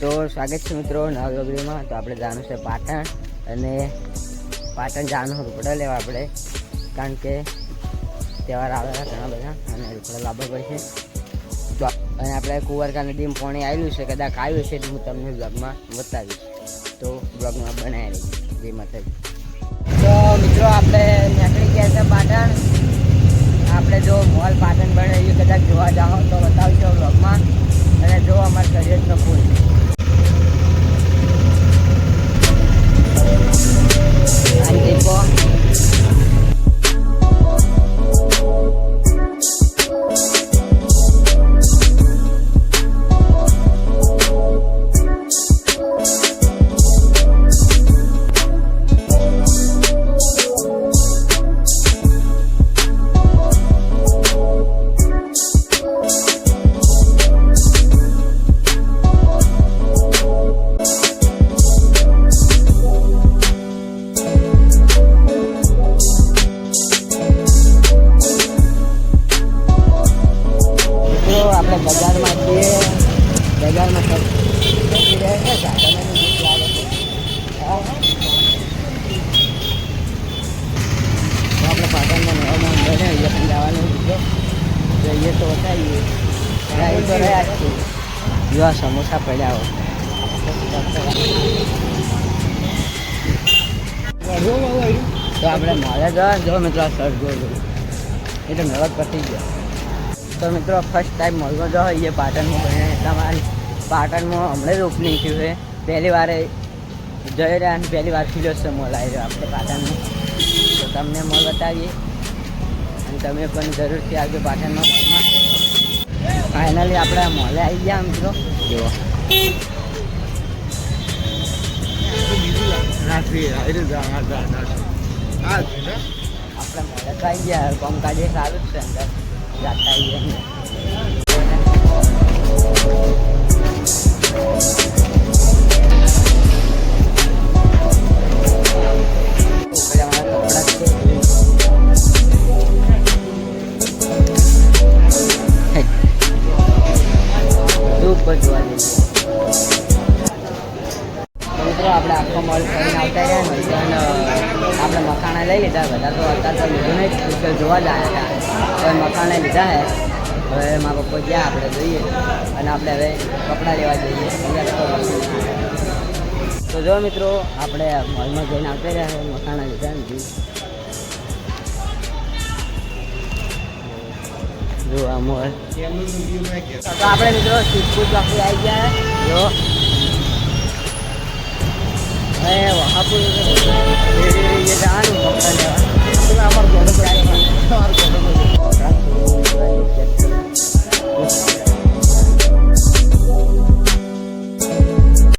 તો સ્વાગત છે મિત્રો નવા વિડીયોમાં। તો આપણે જવાનું છે પાટણ, અને પાટણ જવાનું રૂપડા લેવા આપણે, કારણ કે તહેવાર આવેલા ઘણા બધા અને રૂપડા લાવવા પડશે। તો અને આપણે કુંવરકા નદીમાં પાણી આવેલું છે, કદાચ આવ્યું છે તો હું તમને બ્લોગમાં બતાવીશ, તો બ્લોગમાં બનાવી લઈશ જે માતાજી। તો મિત્રો આપણે નીકળી ગયા છે પાટણ। આપણે જો મોલ પાટણ બને એ કદાચ જોવા જાઓ તો બતાવીશું બ્લોગમાં। અને જો અમારા શરીરનો ફૂલ આપણે બજારમાં છીએ। બજારમાં બેસી રહ્યા છે સાધનોની ભીખ લાગે છે। આપણે પાટણમાં નવામાં બને એ પણ જવાનું છે, જઈએ તો બતાવીએ। એ તો રહ્યા જ છીએ, જો સમોસા પડ્યા હોય તો આપણે મોડે જવા। જો મિત્રો સર જો એટલે નવત પતી ગયો। તો મિત્રો ફર્સ્ટ ટાઈમ મોલમાં જો એ પાટણમાં બને તમારી પાટણમાં હમણાં જ ઓપનિંગ થયું છે। પહેલી વાર જઈ રહ્યા અને પહેલી વાર ખુલ્યો છે મોલ આવી રહ્યો આપણે પાટણમાં। તો તમને મોલ બતાવીએ અને તમે પણ જરૂરથી આવજો પાટણમાં મોલમાં। ફાઇનલી આપણે મોલે આવી ગયા મિત્રો, જુઓ આપણે મોલે તો આવી ગયા। કામકાજે સારું જ છે, અંદર જાતા આવીએ ઉપર જોવા જઈએ। મિત્રો આપણે આખો મોલ કરીને આવતા રહ્યા ને, આપણે મકાણા લઈ લીધા બધા। તો અત્યારે તો લીધું નહીં, પિક્ચર જોવા જ આવ્યા હતા, તો મકાને લીધા છે। હવે મારા પપ્પા ગયા આપણે જોઈએ, અને આપણે હવે કપડાં લેવા જઈએ। તો જો મિત્રો આપણે મોલમાં જઈને આવતા રહ્યા, મકાના લીધા નથી। જો આ મોલ તો આપણે મિત્રો સિદ્ધપુર ચોકડી આવી ગયા। જો હવે વહાપુર જવાનું કપડાં લેવા।